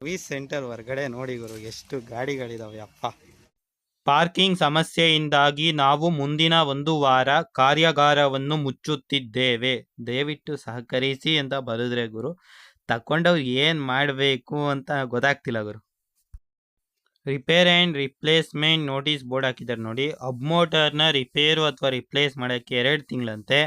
Service centre ಹೊರಗಡೆ ನೋಡಿ ಗುರು ಎಷ್ಟು ಗಾಡಿಗಳಿದಾವೆ ಅಪ್ಪ. ಪಾರ್ಕಿಂಗ್ ಸಮಸ್ಯೆಯಿಂದಾಗಿ ನಾವು ಮುಂದಿನ 1 ವಾರ ಕಾರ್ಯಾಗಾರವನ್ನು ಮುಚ್ಚುತ್ತಿದ್ದೇವೆ. ದಯವಿಟ್ಟು ಸಹಕರಿಸಿ ಅಂತ ಬರೆದ್ರೆ ಗುರು. ತಕೊಂಡವ್ರು ಏನು ಮಾಡಬೇಕು ಅಂತ ಗೊತ್ತಾಗ್ತಿಲ್ಲ ಗುರು. Repair and replacement notice board ಹಾಕಿದ್ದಾರೆ ನೋಡಿ. ಅಬ್ ಮೋಟರ್ನ ರಿಪೇರು ಅಥವಾ ರಿಪ್ಲೇಸ್ ಮಾಡೋಕ್ಕೆ 2 ತಿಂಗಳಂತೆ,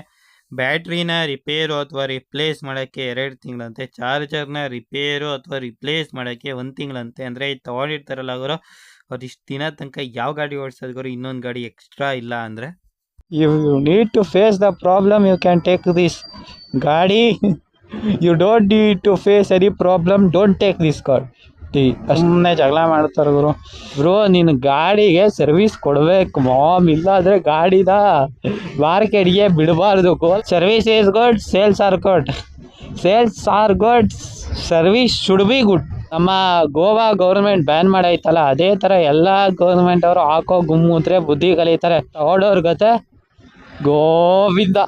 ಬ್ಯಾಟ್ರಿನ ರಿಪೇರು ಅಥವಾ ರಿಪ್ಲೇಸ್ ಮಾಡೋಕ್ಕೆ 2 ತಿಂಗಳಂತೆ, ಚಾರ್ಜರ್ನ ರಿಪೇರು ಅಥವಾ ರಿಪ್ಲೇಸ್ ಮಾಡೋಕ್ಕೆ 1 ತಿಂಗಳಂತೆ. ಅಂದರೆ ಇದು ತೊಗೊಂಡಿರ್ತಾರಲ್ಲ ಗುರು, ಅವ್ರು ಇಷ್ಟು ದಿನ ತನಕ ಯಾವ ಗಾಡಿ ಓಡಿಸೋದು ಗುರು, ಇನ್ನೊಂದು ಗಾಡಿ ಎಕ್ಸ್ಟ್ರಾ ಇಲ್ಲ ಅಂದರೆ. You need to face the problem, you can take this ಗಾಡಿ. You don't need to face any problem, don't take this car. ಸುಮ್ಮನೆ ಜಗಳ ಮಾಡ್ತಾರೆ ಗುರು. ಬ್ರೋ ನಿನ್ನ ಗಾಡಿಗೆ ಸರ್ವಿಸ್ ಕೊಡಬೇಕು ಮಾಮ್, ಇಲ್ಲಾಂದರೆ ಗಾಡಿದ ಮಾರ್ಕೆಟ್ಗೆ ಬಿಡಬಾರ್ದು. Service is good, sales are good. Sales are good, service should be good. ನಮ್ಮ ಗೋವಾ ಗೌರ್ಮೆಂಟ್ ಬ್ಯಾನ್ ಮಾಡೈತಲ್ಲ, ಅದೇ ಥರ ಎಲ್ಲ ಗೌರ್ಮೆಂಟ್ ಅವರು ಹಾಕೋ ಗುಮ್ಮುದ್ರೆ ಬುದ್ಧಿ ಕಲಿತಾರೆ. ತಗೊಳ್ಳೋರ್ ಗತೆ ಗೋವಿಂದ.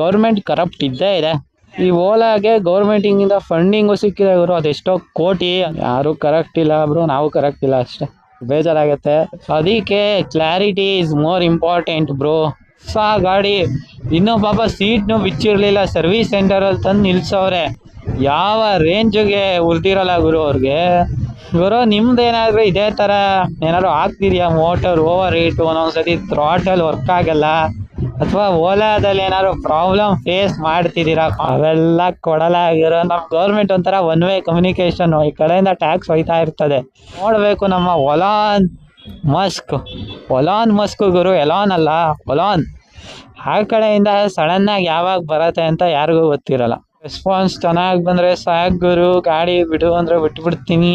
ಗೌರ್ಮೆಂಟ್ ಕರಪ್ಟ್ ಇದ್ದೇ ಇದೆ. ಈ ಓಲಾಗೆ ಗೌರ್ಮೆಂಟಿಂದ ಫಂಡಿಂಗು ಸಿಕ್ಕಿದೆ ಗುರು, ಅದೆಷ್ಟೋ ಕೋಟಿ. ಯಾರು ಕರೆಕ್ಟ್ ಇಲ್ಲ ಬ್ರೋ, ನಾವು ಕರೆಕ್ಟ್ ಇಲ್ಲ ಅಷ್ಟೇ, ಬೇಜಾರಾಗತ್ತೆ. ಅದಕ್ಕೆ clarity is more important bro. ಗಾಡಿ ಇನ್ನೂ ಪಾಪ ಸೀಟ್ನು ಬಿಚ್ಚಿರಲಿಲ್ಲ, ಸರ್ವಿಸ್ ಸೆಂಟರಲ್ಲಿ ತಂದು ನಿಲ್ಸವ್ರೆ. ಯಾವ ರೇಂಜ್ಗೆ ಉರ್ದಿರಲ್ಲ ಗುರು ಅವ್ರಿಗೆ. ಗುರು ನಿಮ್ದೇನಾದರೂ ಇದೇ ಥರ ಏನಾದ್ರು ಆಗ್ತಿದೆಯಾ? ಮೋಟರ್ ಓವರ್ ಹೀಟು, ಒಂದೊಂದ್ಸತಿ ಥ್ರಾಟಲ್ ವರ್ಕ್ ಆಗಲ್ಲ, ಅಥವಾ ಓಲಾದಲ್ಲಿ ಏನಾದ್ರು ಪ್ರಾಬ್ಲಮ್ ಫೇಸ್ ಮಾಡ್ತಿದ್ದೀರಾ? ಅವೆಲ್ಲ ಕೊಡಲ್ಲ ಆಗಿರೋ. ನಮ್ಮ ಗೌರ್ಮೆಂಟ್ ಒಂಥರ ಒನ್ ವೇ ಕಮ್ಯುನಿಕೇಶನ್, ಈ ಕಡೆಯಿಂದ ಟ್ಯಾಕ್ಸ್ ಹೋಯ್ತಾ ಇರ್ತದೆ. ನೋಡಬೇಕು ನಮ್ಮ ಒಲಾನ್ ಮಸ್ಕ್ ಗುರು, ಎಲಾನ್ ಅಲ್ಲ ಒಲಾನ್. ಆ ಕಡೆಯಿಂದ ಸಡನ್ನಾಗಿ ಯಾವಾಗ ಬರತ್ತೆ ಅಂತ ಯಾರಿಗೂ ಗೊತ್ತಿರಲ್ಲ. ರೆಸ್ಪಾನ್ಸ್ ಚೆನ್ನಾಗಿ ಬಂದರೆ ಸಾಕು ಗುರು, ಗಾಡಿ ಬಿಡು ಅಂದರೆ ಬಿಟ್ಬಿಡ್ತೀನಿ.